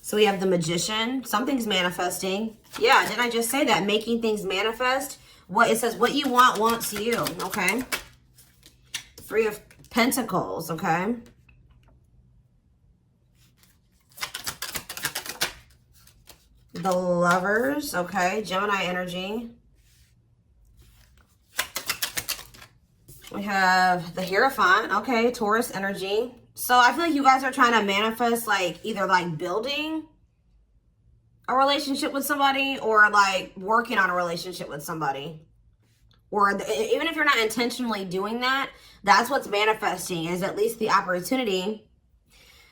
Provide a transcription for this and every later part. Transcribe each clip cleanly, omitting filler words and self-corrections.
So we have the Magician. Something's manifesting. Yeah, didn't I just say that? Making things manifest. What it says, what you want wants you. Okay. Three of Pentacles. Okay. The Lovers. Okay. Gemini energy. We have the Hierophant. Okay. Taurus energy. So I feel like you guys are trying to manifest like either like building a relationship with somebody or like working on a relationship with somebody. Or even if you're not intentionally doing that, that's what's manifesting, is at least the opportunity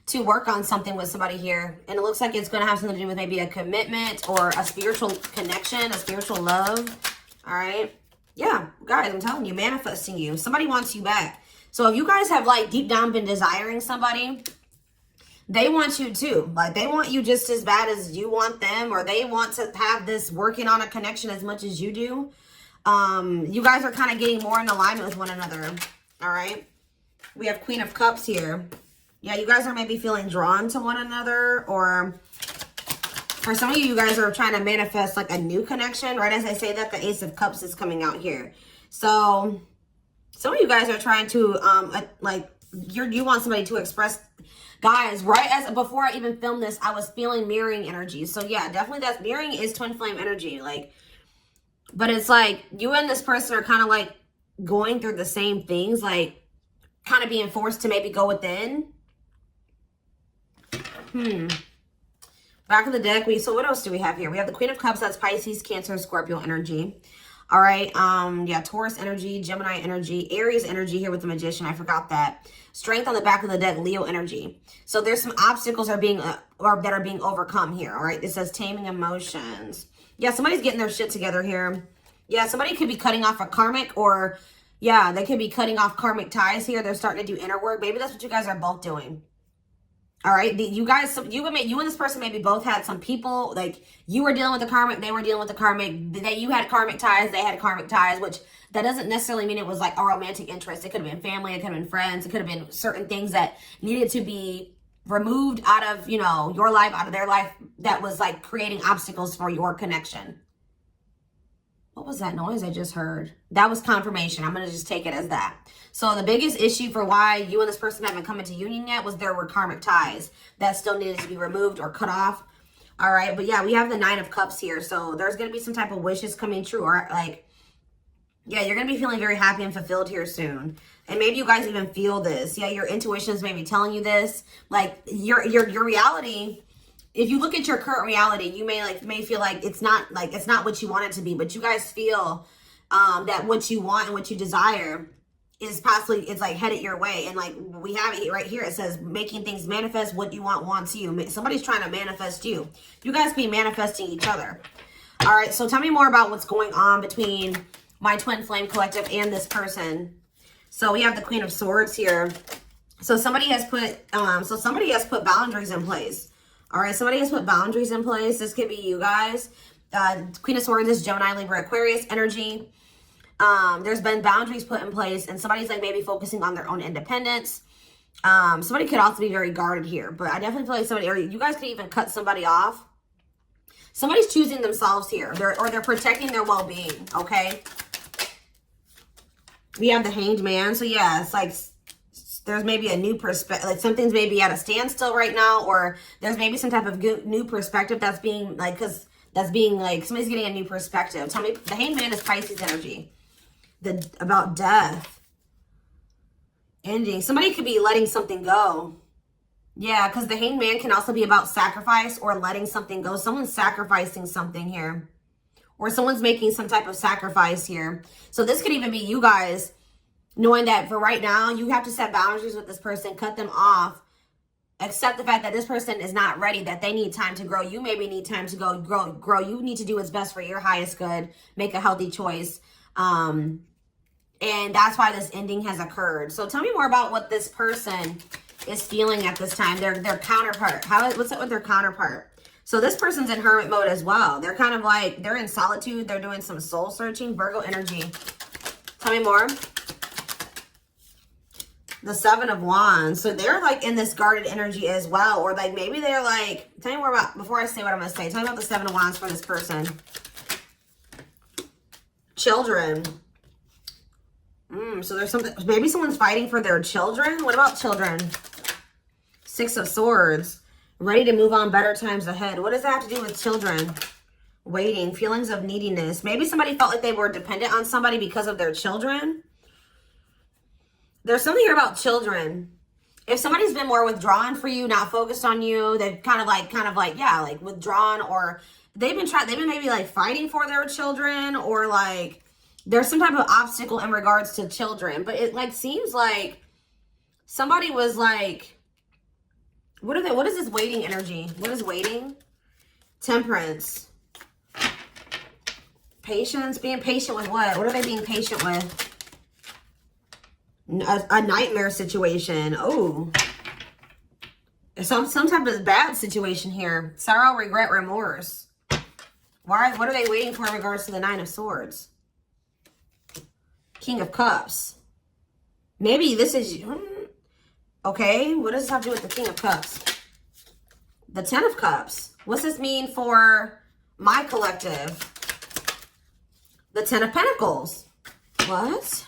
to work on something with somebody here. And it looks like it's going to have something to do with maybe a commitment or a spiritual connection, a spiritual love. All right. Yeah, guys, I'm telling you, manifesting you. Somebody wants you back. So if you guys have like deep down been desiring somebody, they want you too. Like they want you just as bad as you want them, or they want to have this working on a connection as much as you do. You guys are kind of getting more in alignment with one another. All right. We have Queen of Cups here. Yeah, you guys are maybe feeling drawn to one another, or for some of you, you guys are trying to manifest like a new connection. Right as I say that, the Ace of Cups is coming out here. So some of you guys are trying to, you want somebody to express, guys, right as, before I even filmed this, I was feeling mirroring energy. So yeah, definitely that's, mirroring is twin flame energy. Like, but it's like you and this person are kind of like going through the same things, like kind of being forced to maybe go within. Back of the deck, so what else do we have here? We have the Queen of Cups, that's Pisces, Cancer, Scorpio energy. All right, yeah, Taurus energy, Gemini energy, Aries energy here with the Magician. I forgot that. Strength on the back of the deck, Leo energy. So there's some obstacles that are being overcome here. All right, it says taming emotions. Yeah, somebody's getting their shit together here. Yeah, somebody could be cutting off a karmic, or yeah, they could be cutting off karmic ties here. They're starting to do inner work. Maybe that's what you guys are both doing. All right, you guys, you and this person maybe both had some people, like you were dealing with the karmic, they were dealing with the karmic, you had karmic ties, they had karmic ties, which that doesn't necessarily mean it was like a romantic interest. It could have been family, it could have been friends, it could have been certain things that needed to be removed out of, you know, your life, out of their life, that was like creating obstacles for your connection. What was that noise I just heard? That was confirmation. I'm going to just take it as that. So the biggest issue for why you and this person haven't come into union yet was there were karmic ties that still needed to be removed or cut off. All right. But yeah, we have the Nine of Cups here. So there's going to be some type of wishes coming true. Or like, yeah, you're going to be feeling very happy and fulfilled here soon. And maybe you guys even feel this. Yeah, your intuition is maybe telling you this. Like your reality, if you look at your current reality, you may feel like it's not what you want it to be, but you guys feel that what you want and what you desire is possibly, it's like headed your way. And like we have it right here, it says making things manifest, what you want wants you. Somebody's trying to manifest you. You guys be manifesting each other. All right, so tell me more about what's going on between my twin flame collective and this person. So we have the Queen of Swords here. So somebody has put boundaries in place. All right, somebody has put boundaries in place. This could be you guys. Queen of Swords is Gemini, Libra, Aquarius energy. There's been boundaries put in place, and somebody's like maybe focusing on their own independence. Somebody could also be very guarded here, but I definitely feel like somebody, or you guys could even cut somebody off. Somebody's choosing themselves here, they're protecting their well-being, okay? We have the Hanged Man. So yeah, it's like there's maybe a new perspective, like something's maybe at a standstill right now, or there's maybe some type of new perspective that's being like, somebody's getting a new perspective. Tell me, the Hanged Man is Pisces energy. About death. Ending. Somebody could be letting something go. Yeah, because the Hanged Man can also be about sacrifice or letting something go. Someone's sacrificing something here. Or someone's making some type of sacrifice here. So this could even be you guys knowing that for right now, you have to set boundaries with this person, cut them off, accept the fact that this person is not ready, that they need time to grow. You maybe need time to grow. You need to do what's best for your highest good, make a healthy choice. And that's why this ending has occurred. So tell me more about what this person is feeling at this time. Their counterpart. What's up with their counterpart? So this person's in hermit mode as well. They're kind of like, they're in solitude. They're doing some soul searching. Virgo energy. Tell me more. The Seven of Wands. So they're like in this guarded energy as well. Or like maybe they're like, tell me more about, before I say what I'm going to say, tell me about the Seven of Wands for this person. Children. So there's something, maybe someone's fighting for their children. What about children? Six of Swords. Ready to move on, better times ahead. What does that have to do with children? Waiting, feelings of neediness. Maybe somebody felt like they were dependent on somebody because of their children. There's something here about children. If somebody's been more withdrawn for you, not focused on you, they've kind of like, yeah, like withdrawn, or they've been maybe like fighting for their children, or like there's some type of obstacle in regards to children. But it like seems like somebody was like, what is this waiting energy? What is waiting? Temperance. Patience. Being patient with what? What are they being patient with? A nightmare situation. Oh. Some type of bad situation here. Sorrow, regret, remorse. What are they waiting for in regards to the Nine of Swords? King of Cups. Maybe this is... Okay, what does this have to do with the King of Cups? The Ten of Cups. What's this mean for my collective? The Ten of Pentacles. What?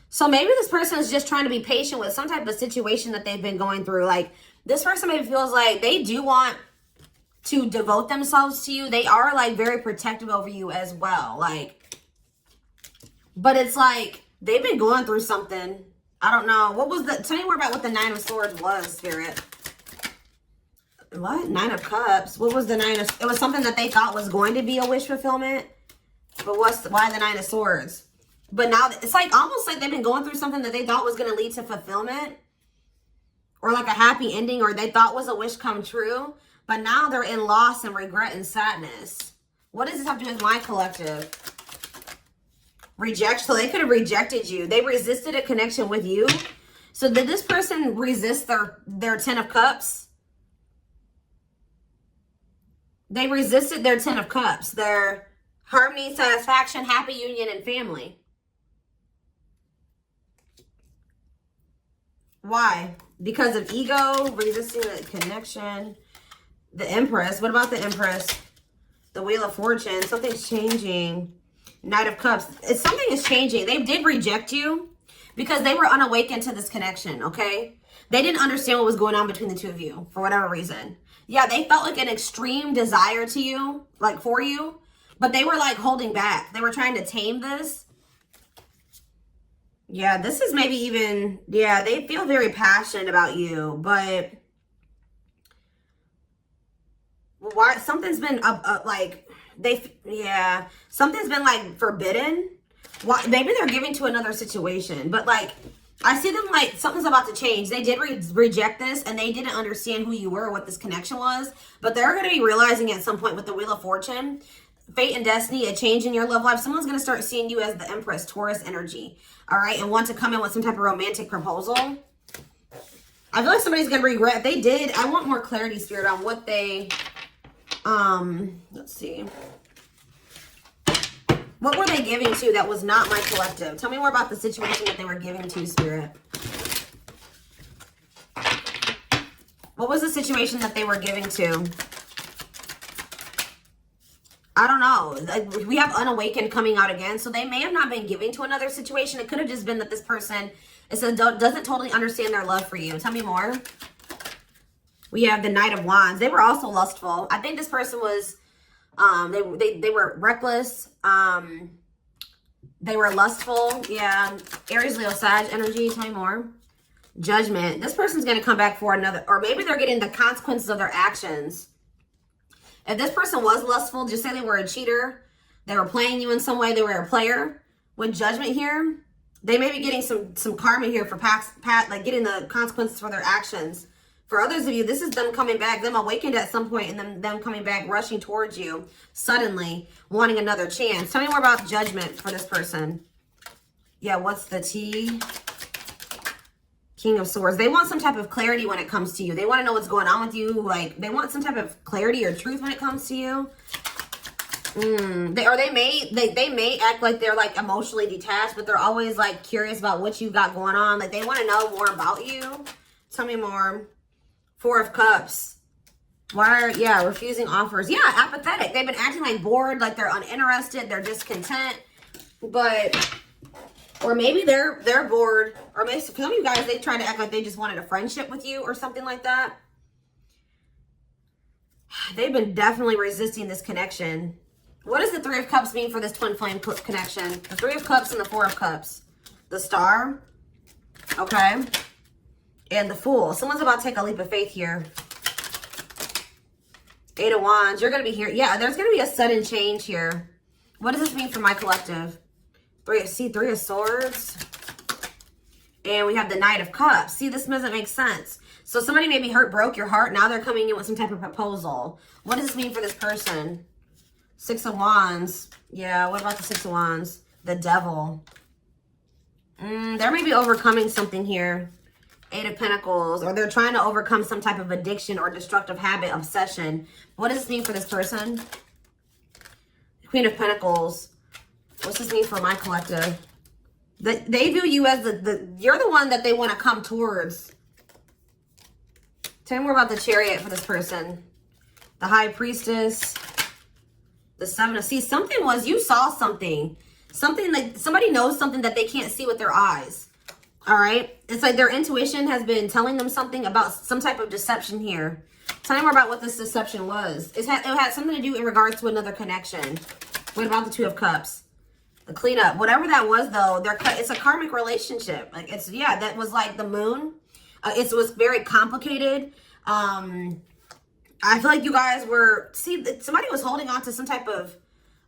So maybe this person is just trying to be patient with some type of situation that they've been going through. Like, this person maybe feels like they do want to devote themselves to you. They are, like, very protective over you as well. Like, but it's like they've been going through something. I don't know. What was the... Tell me more about what the Nine of Swords was, Spirit. What? Nine of Cups. What was the Nine of... It was something that they thought was going to be a wish fulfillment. But why the Nine of Swords? But now it's like almost like they've been going through something that they thought was going to lead to fulfillment, or like a happy ending, or they thought was a wish come true. But now they're in loss and regret and sadness. What does this have to do with my collective? Rejection. So they could have rejected you. They resisted a connection with you. So did this person resist their Ten of Cups? They resisted their Ten of Cups. Their harmony, satisfaction, happy union, and family. Why? Because of ego, resisting the connection. The Empress. What about the Empress? The Wheel of Fortune. Something's changing. Knight of Cups. Something is changing. They did reject you because they were unawakened to this connection, okay? They didn't understand what was going on between the two of you for whatever reason. Yeah, they felt like an extreme desire to you, like for you, but they were like holding back. They were trying to tame this. Yeah, this is maybe even, yeah, they feel very passionate about you, but why? Something's been like, something's been like forbidden. Why? Maybe they're giving to another situation, but like, I see them like something's about to change. They did reject this, and they didn't understand who you were or what this connection was, but they're going to be realizing at some point with the Wheel of Fortune, fate and destiny, a change in your love life. Someone's going to start seeing you as the Empress, Taurus energy. All right. And want to come in with some type of romantic proposal. I feel like somebody's going to regret. They did. I want more clarity, Spirit, on what they, let's see. What were they giving to that was not my collective? Tell me more about the situation that they were giving to, Spirit. What was the situation that they were giving to? I don't know. Like, we have unawakened coming out again. So they may have not been giving to another situation. It could have just been that this person doesn't totally understand their love for you. Tell me more. We have the Knight of Wands. They were also lustful. I think this person was, they were reckless. They were lustful. Yeah. Aries, Leo, Sag energy. Tell me more. Judgment. This person's going to come back for another, or maybe they're getting the consequences of their actions. If this person was lustful, just say they were a cheater. They were playing you in some way. They were a player. With Judgment here, they may be getting some karma here for like getting the consequences for their actions. For others of you, this is them coming back, them awakened at some point, and then them coming back, rushing towards you suddenly, wanting another chance. Tell me more about Judgment for this person. Yeah, what's the tea? King of Swords. They want some type of clarity when it comes to you. They want to know what's going on with you. Like, they want some type of clarity or truth when it comes to you. They may act like they're like emotionally detached, but they're always like curious about what you got going on. Like they want to know more about you. Tell me more. Four of Cups. Why are, yeah, refusing offers. Yeah, apathetic. They've been acting like bored, like they're uninterested, they're discontent. But, or maybe they're bored. Or maybe some of you guys, they try to act like they just wanted a friendship with you or something like that. They've been definitely resisting this connection. What does the Three of Cups mean for this twin flame connection? The Three of Cups and the Four of Cups. The Star. Okay. And the Fool. Someone's about to take a leap of faith here. Eight of Wands. You're going to be here. Yeah, there's going to be a sudden change here. What does this mean for my collective? Three of Swords. And we have the Knight of Cups. See, this doesn't make sense. So somebody maybe broke your heart. Now they're coming in with some type of proposal. What does this mean for this person? Six of Wands. Yeah, what about the Six of Wands? The Devil. There may be overcoming something here. Eight of Pentacles. Or they're trying to overcome some type of addiction or destructive habit, obsession. What does this mean for this person? Queen of Pentacles. What's this mean for my collective? They view you as you're the one that they want to come towards. Tell me more about the Chariot for this person. The High Priestess. The Seven of, see, something was, you saw something. Something like, somebody knows something that they can't see with their eyes. All right? It's like their intuition has been telling them something about some type of deception here. Tell me more about what this deception was. It had something to do in regards to another connection. What about the Two of Cups? The cleanup. Whatever that was, though, it's a karmic relationship. Like, it's, yeah, that was like the moon. It was very complicated. I feel like you guys were, see, somebody was holding on to some type of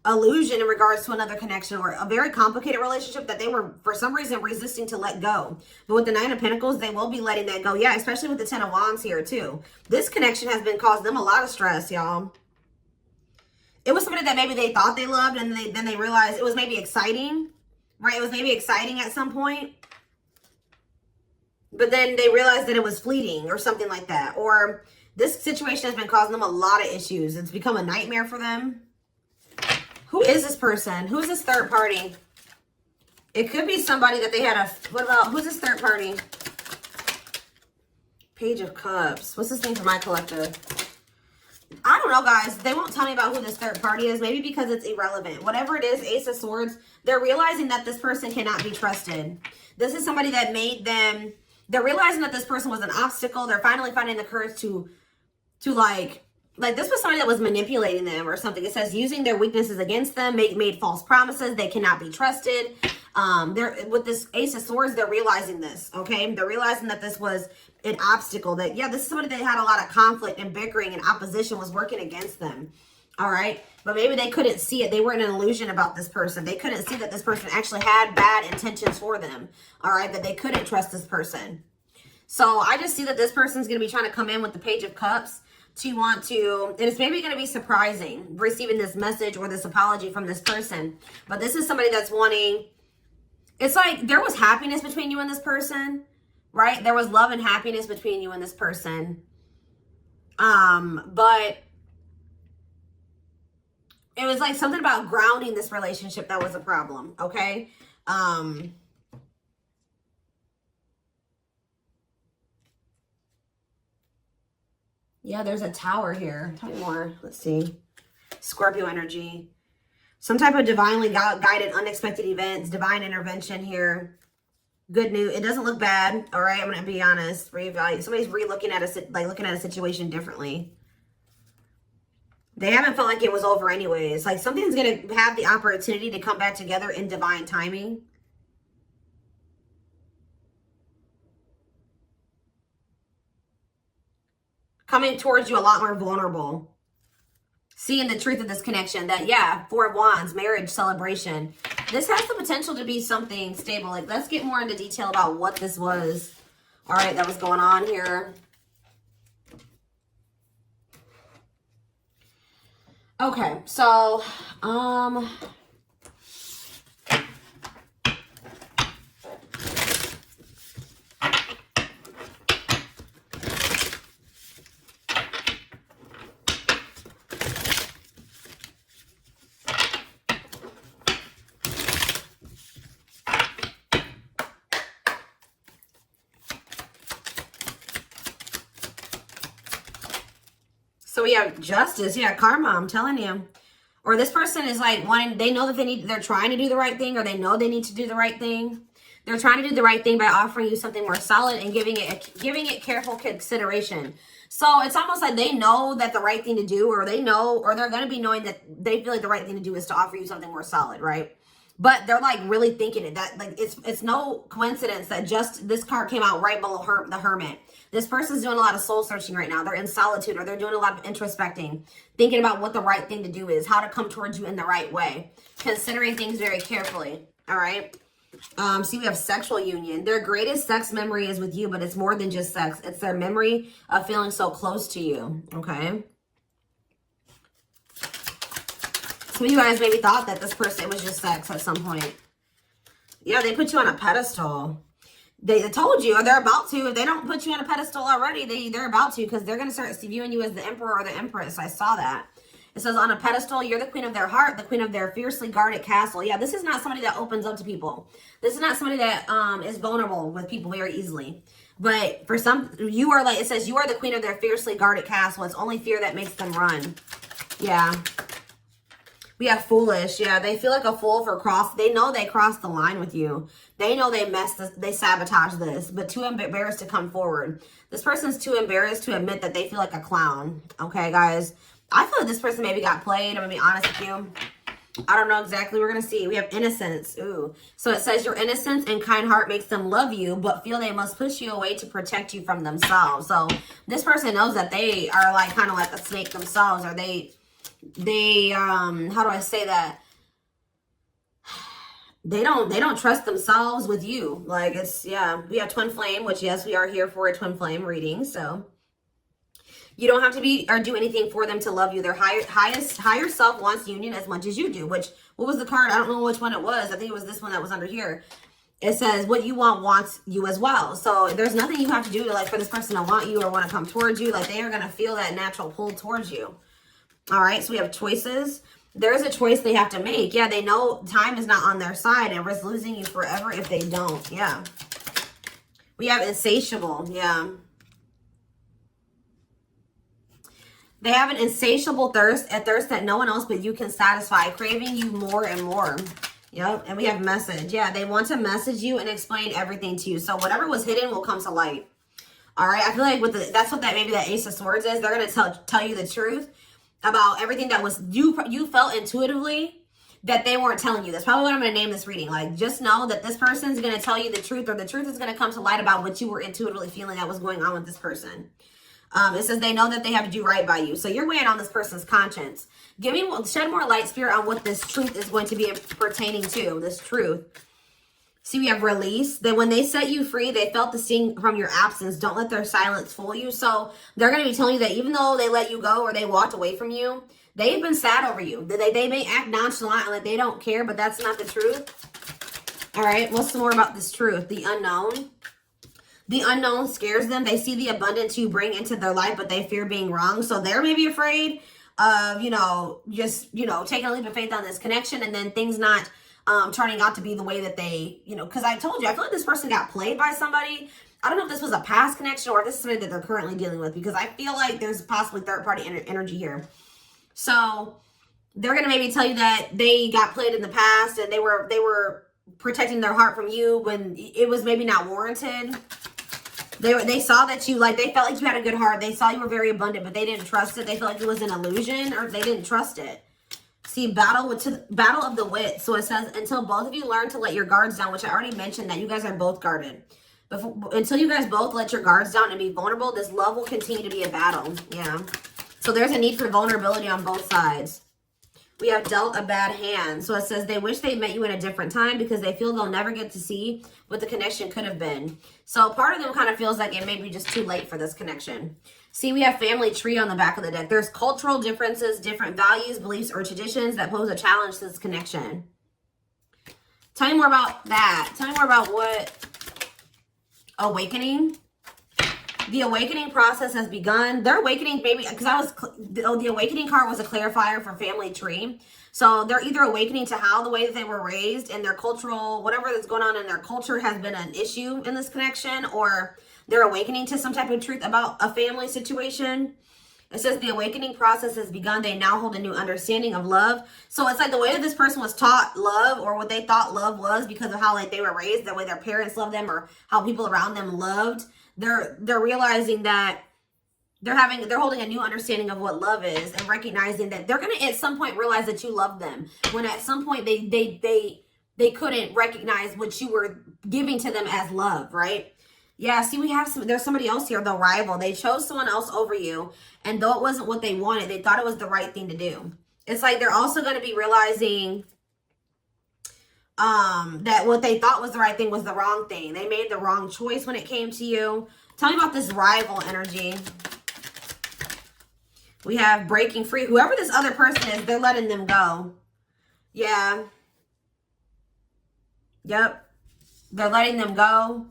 illusion in regards to another connection or a very complicated relationship that they were, for some reason, resisting to let go. But with the Nine of Pentacles, they will be letting that go. Yeah, especially with the Ten of Wands here, too. This connection has been causing them a lot of stress, y'all. It was somebody that maybe they thought they loved, and then they realized it was maybe exciting, right? It was maybe exciting at some point. But then they realized that it was fleeting or something like that. Or this situation has been causing them a lot of issues. It's become a nightmare for them. Who is this person? Who is this third party? It could be somebody that they had a... What about... Who's this third party? Page of Cups. What's this name for my collective? I don't know, guys. They won't tell me about who this third party is. Maybe because it's irrelevant. Whatever it is, Ace of Swords, they're realizing that this person cannot be trusted. This is somebody that made them... They're realizing that this person was an obstacle. They're finally finding the courage to like this was somebody that was manipulating them or something. It says using their weaknesses against them, made false promises. They cannot be trusted. They're with this Ace of Swords, they're realizing this, okay? They're realizing that this was an obstacle, that, yeah, this is somebody that had a lot of conflict and bickering and opposition was working against them, all right? But maybe they couldn't see it. They were in an illusion about this person. They couldn't see that this person actually had bad intentions for them, all right? That they couldn't trust this person. So I just see that this person's going to be trying to come in with the Page of Cups to want to, and it's maybe going to be surprising receiving this message or this apology from this person. But this is somebody that's wanting, it's like there was happiness between you and this person, right? There was love and happiness between you and this person. But it was like something about grounding this relationship that was a problem, okay? Yeah, there's a Tower here. Tell me more. Let's see. Scorpio energy. Some type of divinely guided unexpected events. Divine intervention here. Good news. It doesn't look bad. All right, I'm going to be honest. Reevaluate. Somebody's looking at a situation differently. They haven't felt like it was over anyways. Like something's going to have the opportunity to come back together in divine timing. Coming towards you a lot more vulnerable. Seeing the truth of this connection that, yeah, Four of Wands, marriage, celebration. This has the potential to be something stable. Like, let's get more into detail about what this was. All right, that was going on here. Okay, so, So we have justice. Yeah, karma, I'm telling you. Or this person is like wanting, they know that they're trying to do the right thing, or they know they need to do the right thing. They're trying to do the right thing by offering you something more solid and giving it careful consideration. So it's almost like they know that the right thing to do, or they know, or they're going to be knowing that they feel like the right thing to do is to offer you something more solid, right? But they're like really thinking it. That like it's no coincidence that just this card came out right below the Hermit. This person's doing a lot of soul searching right now. They're in solitude, or they're doing a lot of introspecting, thinking about what the right thing to do is, how to come towards you in the right way, considering things very carefully. All right. See, we have sexual union. Their greatest sex memory is with you, but it's more than just sex. It's their memory of feeling so close to you. Okay. Some of you guys maybe thought that this person, it was just sex at some point. Yeah, they put you on a pedestal. They told you, or they're about to. If they don't put you on a pedestal already, they're about to, because they're going to start viewing you as the emperor or the empress. I saw that. It says on a pedestal, you're the queen of their heart, the queen of their fiercely guarded castle. Yeah, this is not somebody that opens up to people. This is not somebody that is vulnerable with people very easily. But for some, you are like, it says you are the queen of their fiercely guarded castle. It's only fear that makes them run. Yeah. We have foolish. Yeah, they feel like a fool for they know they crossed the line with you. They know they sabotaged this, but too embarrassed to come forward. This person's too embarrassed to admit that they feel like a clown. Okay, guys. I feel like this person maybe got played. I'm going to be honest with you. I don't know exactly. We're going to see. We have innocence. Ooh. So it says your innocence and kind heart makes them love you, but feel they must push you away to protect you from themselves. So this person knows that they are like kind of like a snake themselves, or they how do I say that? They don't trust themselves with you. Like it's, yeah, we have twin flame, which yes, we are here for a twin flame reading. So you don't have to be or do anything for them to love you. Their higher self wants union as much as you do, which, what was the card? I don't know which one it was. I think it was this one that was under here. It says what you want wants you as well. So there's nothing you have to do to like for this person to want you or want to come towards you. Like they are going to feel that natural pull towards you. All right, so we have choices. There's a choice they have to make. Yeah, they know time is not on their side and risk losing you forever if they don't. Yeah. We have insatiable. Yeah. They have an insatiable thirst, a thirst that no one else but you can satisfy, craving you more and more. Yep, and we have message. Yeah, they want to message you and explain everything to you. So whatever was hidden will come to light. All right, I feel like that's what maybe that Ace of Swords is. They're going to tell you the truth about everything that was you felt intuitively that they weren't telling you. That's probably what I'm going to name this reading. Like, just know that this person's going to tell you the truth, or the truth is going to come to light about what you were intuitively feeling that was going on with this person. It says they know that they have to do right by you. So you're weighing on this person's conscience. Shed more light, Spirit, on what this truth is going to be pertaining to, this truth. See, we have release. That when they set you free, they felt the sting from your absence. Don't let their silence fool you. So they're going to be telling you that even though they let you go or they walked away from you, they've been sad over you. They may act nonchalant and like they don't care, but that's not the truth. All right, what's some more about this truth? The unknown. The unknown scares them. They see the abundance you bring into their life, but they fear being wrong. So they're maybe afraid of, just, taking a leap of faith on this connection and then things not turning out to be the way that they, because I told you, I feel like this person got played by somebody. I don't know if this was a past connection or if this is somebody that they're currently dealing with, because I feel like there's possibly third-party energy here. So they're going to maybe tell you that they got played in the past and they were protecting their heart from you when it was maybe not warranted. They saw that they felt like you had a good heart. They saw you were very abundant, but they didn't trust it. They felt like it was an illusion, or they didn't trust it. See, battle of the wit. So it says, until both of you learn to let your guards down, which I already mentioned that you guys are both guarded. Until you guys both let your guards down and be vulnerable, this love will continue to be a battle. Yeah. So there's a need for vulnerability on both sides. We have dealt a bad hand. So it says they wish they met you in a different time because they feel they'll never get to see what the connection could have been. So part of them kind of feels like it may be just too late for this connection. See, we have family tree on the back of the deck. There's cultural differences, different values, beliefs, or traditions that pose a challenge to this connection. Tell me more about that. Tell me more about what awakening. The awakening process has begun. Their awakening, maybe, because the awakening card was a clarifier for family tree. So they're either awakening to how the way that they were raised and their cultural, whatever that's going on in their culture has been an issue in this connection, or they're awakening to some type of truth about a family situation. It says the awakening process has begun. They now hold a new understanding of love. So it's like the way that this person was taught love, or what they thought love was because of how like they were raised, the way their parents loved them or how people around them loved. They're realizing that they're holding a new understanding of what love is, and recognizing that they're going to at some point realize that you love them, when at some point they couldn't recognize what you were giving to them as love, right? Yeah, see, there's somebody else here, the rival. They chose someone else over you, and though it wasn't what they wanted, they thought it was the right thing to do. It's like they're also going to be realizing that what they thought was the right thing was the wrong thing. They made the wrong choice when it came to you. Tell me about this rival energy. We have breaking free. Whoever this other person is, they're letting them go. Yeah. Yep. They're letting them go.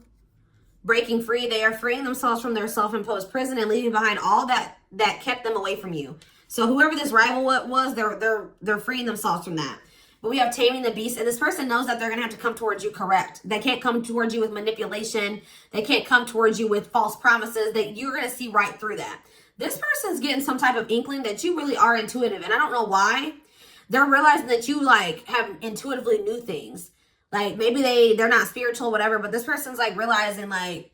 Breaking free. They are freeing themselves from their self-imposed prison and leaving behind all that kept them away from you. So whoever this rival was, they're freeing themselves from that. But we have taming the beast, and this person knows that they're going to have to come towards you correct. They can't come towards you with manipulation. They can't come towards you with false promises. That you're going to see right through that. This person's getting some type of inkling that you really are intuitive, and I don't know why. They're realizing that you like have intuitively knew things. Like maybe they're not spiritual, whatever, but this person's like realizing like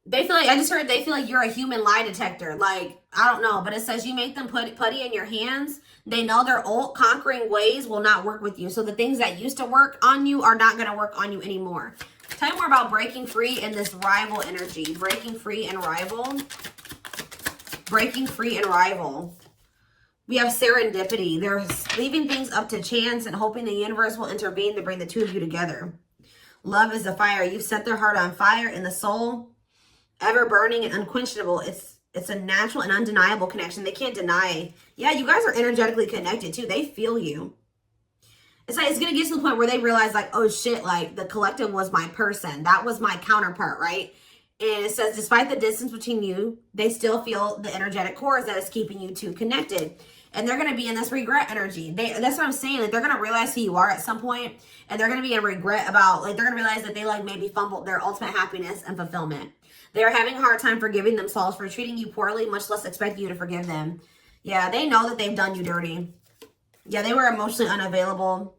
they feel like, I just heard they feel like you're a human lie detector. Like, I don't know, but it says you make them put putty in your hands. They know their old conquering ways will not work with you. So the things that used to work on you are not going to work on you anymore. Tell me more about breaking free in this rival energy. Breaking free and rival. Breaking free and rival. We have serendipity. They're leaving things up to chance and hoping the universe will intervene to bring the two of you together. Love is the fire. You've set their heart on fire in the soul. Ever burning and unquenchable. It's a natural and undeniable connection. They can't deny. Yeah, you guys are energetically connected too. They feel you. It's like it's going to get to the point where they realize like, oh shit, like the collective was my person. That was my counterpart, right? And it says, despite the distance between you, they still feel the energetic cores that is keeping you two connected. And they're going to be in this regret energy. That's what I'm saying. Like, they're going to realize who you are at some point. And they're going to be in regret about, like, they're going to realize that they, like, maybe fumbled their ultimate happiness and fulfillment. They're having a hard time forgiving themselves for treating you poorly, much less expect you to forgive them. Yeah, they know that they've done you dirty. Yeah, they were emotionally unavailable.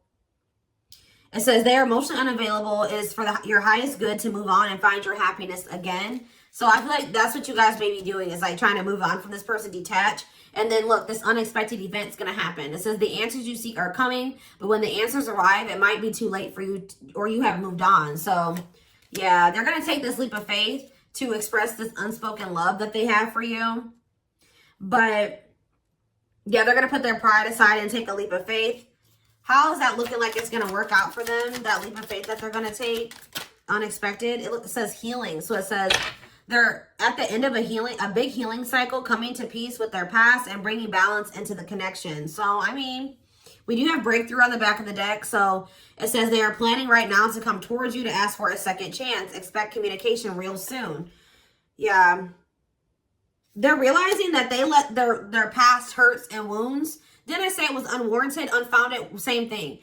It says they are emotionally unavailable. It is for your highest good to move on and find your happiness again. So I feel like that's what you guys may be doing, is like trying to move on from this person, detach. And then look, this unexpected event's going to happen. It says the answers you seek are coming, but when the answers arrive, it might be too late for you or you have moved on. So yeah, they're going to take this leap of faith to express this unspoken love that they have for you. But yeah, they're going to put their pride aside and take a leap of faith. How is that looking like it's going to work out for them? That leap of faith that they're going to take, unexpected. It says healing. So it says they're at the end of a big healing cycle, coming to peace with their past and bringing balance into the connection. So, I mean, we do have breakthrough on the back of the deck. So it says they are planning right now to come towards you to ask for a second chance. Expect communication real soon. Yeah. They're realizing that they let their past hurts and wounds. Didn't I say it was unwarranted, unfounded? Same thing.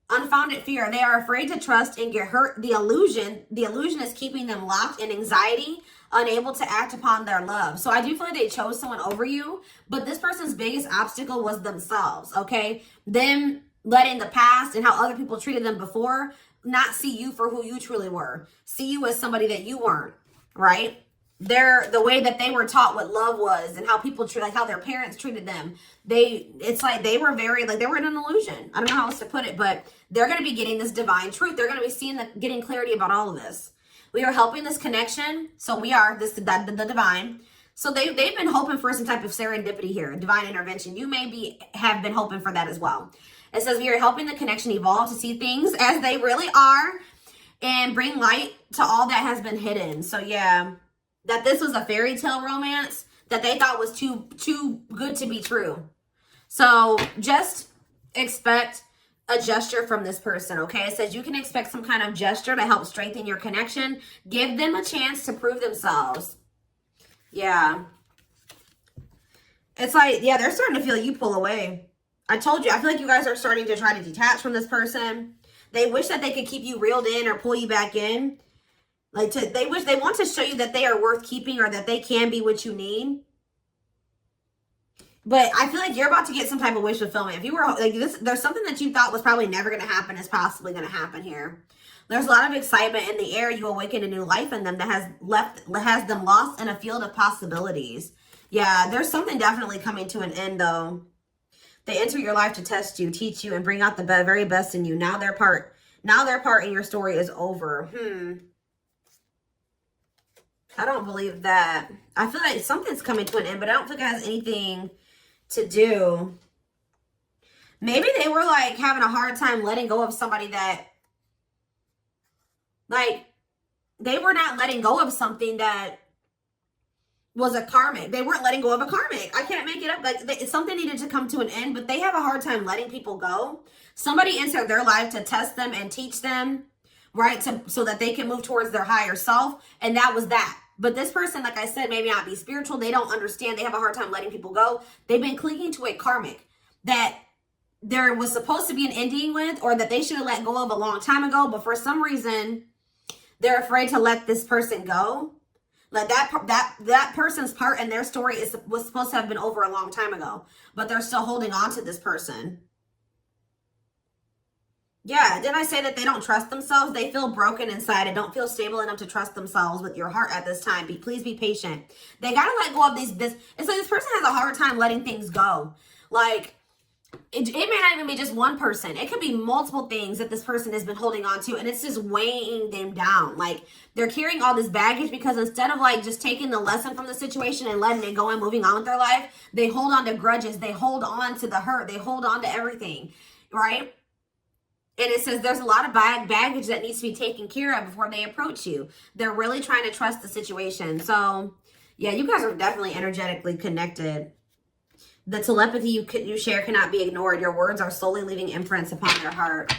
Unfounded fear. They are afraid to trust and get hurt. The illusion is keeping them locked in anxiety, unable to act upon their love. So I do feel like they chose someone over you, but this person's biggest obstacle was themselves, okay? Them letting the past and how other people treated them before not see you for who you truly were. See you as somebody that you weren't, right? The way that they were taught what love was and how people treat, like how their parents treated them. It's like they were very, like they were in an illusion. I don't know how else to put it, but they're going to be getting this divine truth. They're going to be seeing getting clarity about all of this. We are helping this connection. So we are the divine. So they've been hoping for some type of serendipity here, divine intervention. You may have been hoping for that as well. It says we are helping the connection evolve to see things as they really are and bring light to all that has been hidden. So yeah, that this was a fairy tale romance that they thought was too good to be true. So just expect a gesture from this person, okay? It says you can expect some kind of gesture to help strengthen your connection. Give them a chance to prove themselves. Yeah. It's like, yeah, they're starting to feel you pull away. I told you, I feel like you guys are starting to try to detach from this person. They wish that they could keep you reeled in or pull you back in. They want to show you that they are worth keeping or that they can be what you need. But I feel like you're about to get some type of wish fulfillment. If you were like this, there's something that you thought was probably never going to happen is possibly going to happen here. There's a lot of excitement in the air. You awaken a new life in them that has them lost in a field of possibilities. Yeah, there's something definitely coming to an end though. They enter your life to test you, teach you, and bring out the very best in you. Now their part in your story is over. I don't believe that. I feel like something's coming to an end, but I don't think it has anything to do. Maybe they were like having a hard time letting go of somebody that, like, they were not letting go of something that was a karmic. They weren't letting go of a karmic. I can't make it up. Like, something needed to come to an end, but they have a hard time letting people go. Somebody entered their life to test them and teach them, right? So that they can move towards their higher self. And that was that. But this person, like I said, maybe not be spiritual. They don't understand. They have a hard time letting people go. They've been clinging to a karmic that there was supposed to be an ending with, or that they should have let go of a long time ago. But for some reason, they're afraid to let this person go. Like that person's part in their story was supposed to have been over a long time ago, but they're still holding on to this person. Yeah, didn't I say that they don't trust themselves? They feel broken inside and don't feel stable enough to trust themselves with your heart at this time. Please be patient. They got to let go of this. It's like this person has a hard time letting things go. Like, it may not even be just one person. It could be multiple things that this person has been holding on to, and it's just weighing them down. Like, they're carrying all this baggage because instead of like just taking the lesson from the situation and letting it go and moving on with their life, they hold on to grudges. They hold on to the hurt. They hold on to everything, right? And it says there's a lot of baggage that needs to be taken care of before they approach you. They're really trying to trust the situation. So, yeah, you guys are definitely energetically connected. The telepathy you share cannot be ignored. Your words are slowly leaving imprints upon their heart.